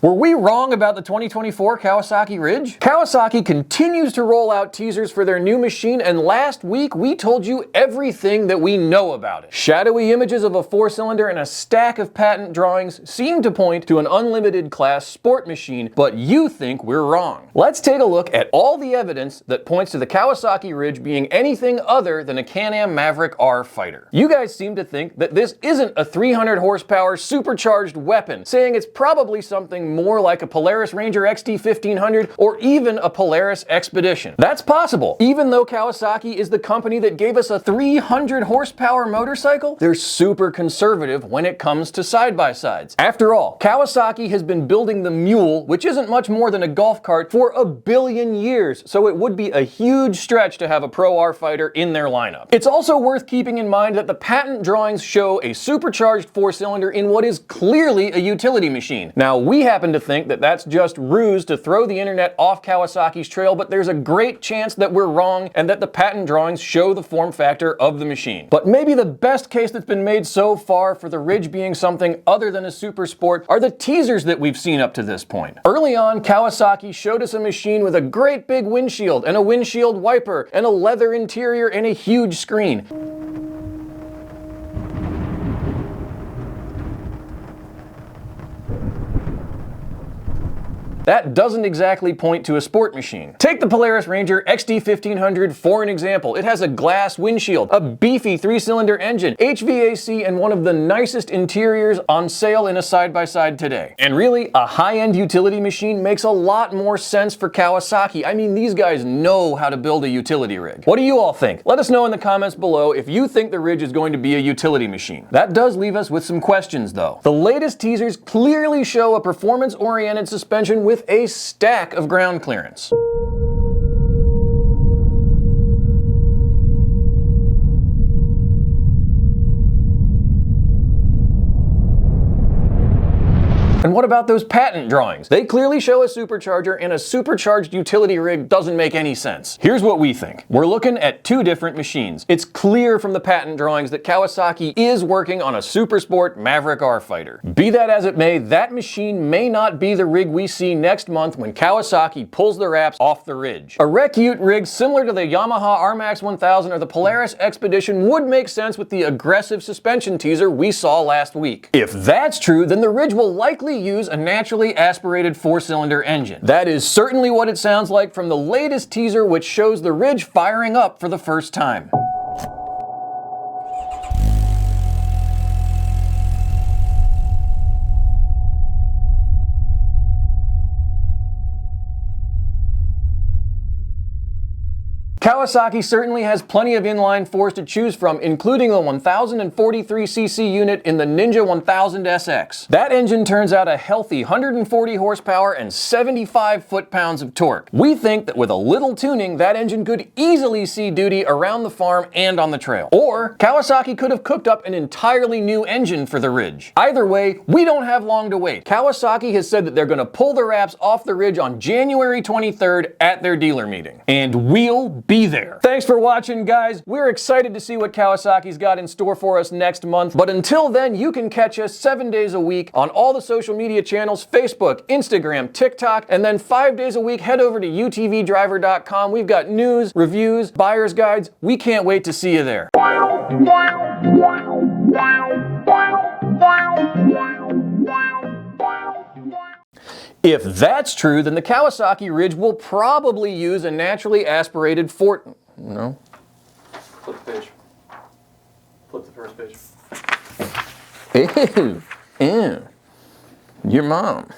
Were we wrong about the 2024 Kawasaki Ridge? Kawasaki continues to roll out teasers for their new machine, and last week we told you everything that we know about it. Shadowy images of a 4-cylinder and a stack of patent drawings seem to point to an unlimited class sport machine, but you think we're wrong. Let's take a look at all the evidence that points to the Kawasaki Ridge being anything other than a Can-Am Maverick R fighter. You guys seem to think that this isn't a 300 horsepower supercharged weapon, saying it's probably something more like a Polaris Ranger XT 1500 or even a Polaris Expedition. That's possible. Even though Kawasaki is the company that gave us a 300 horsepower motorcycle, they're super conservative when it comes to side-by-sides. After all, Kawasaki has been building the Mule, which isn't much more than a golf cart, for a billion years, so it would be a huge stretch to have a Pro R fighter in their lineup. It's also worth keeping in mind that the patent drawings show a supercharged 4-cylinder in what is clearly a utility machine. Now, we happen to think that that's just ruse to throw the internet off Kawasaki's trail, but there's a great chance that we're wrong and that the patent drawings show the form factor of the machine. But maybe the best case that's been made so far for the Ridge being something other than a super sport are the teasers that we've seen up to this point. Early on, Kawasaki showed us a machine with a great big windshield and a windshield wiper and a leather interior and a huge screen. That doesn't exactly point to a sport machine. Take the Polaris Ranger XT 1500 for an example. It has a glass windshield, a beefy 3-cylinder engine, HVAC, and one of the nicest interiors on sale in a side-by-side today. And really, a high-end utility machine makes a lot more sense for Kawasaki. I mean, these guys know how to build a utility rig. What do you all think? Let us know in the comments below if you think the Ridge is going to be a utility machine. That does leave us with some questions, though. The latest teasers clearly show a performance-oriented suspension with a stack of ground clearance. And what about those patent drawings? They clearly show a supercharger, and a supercharged utility rig doesn't make any sense. Here's what we think. We're looking at two different machines. It's clear from the patent drawings that Kawasaki is working on a super sport Maverick R fighter. Be that as it may, that machine may not be the rig we see next month when Kawasaki pulls the wraps off the Ridge. A Rec-Ute rig similar to the Yamaha RMAX 1000 or the Polaris Expedition would make sense with the aggressive suspension teaser we saw last week. If that's true, then the Ridge will likely use a naturally aspirated 4-cylinder engine. That is certainly what it sounds like from the latest teaser, which shows the Ridge firing up for the first time. Kawasaki certainly has plenty of inline fours to choose from, including the 1043cc unit in the Ninja 1000 SX. That engine turns out a healthy 140 horsepower and 75 foot-pounds of torque. We think that with a little tuning, that engine could easily see duty around the farm and on the trail. Or Kawasaki could have cooked up an entirely new engine for the Ridge. Either way, we don't have long to wait. Kawasaki has said that they're going to pull the wraps off the Ridge on January 23rd at their dealer meeting. And we'll be there. Thanks for watching, guys. We're excited to see what Kawasaki's got in store for us next month. But until then, you can catch us 7 days a week on all the social media channels, Facebook, Instagram, TikTok, and then 5 days a week, head over to utvdriver.com. We've got news, reviews, buyer's guides. We can't wait to see you there. If that's true, then the Kawasaki Ridge will probably use a naturally aspirated Flip the page. Flip the first page. Ew. Ew. Your mom.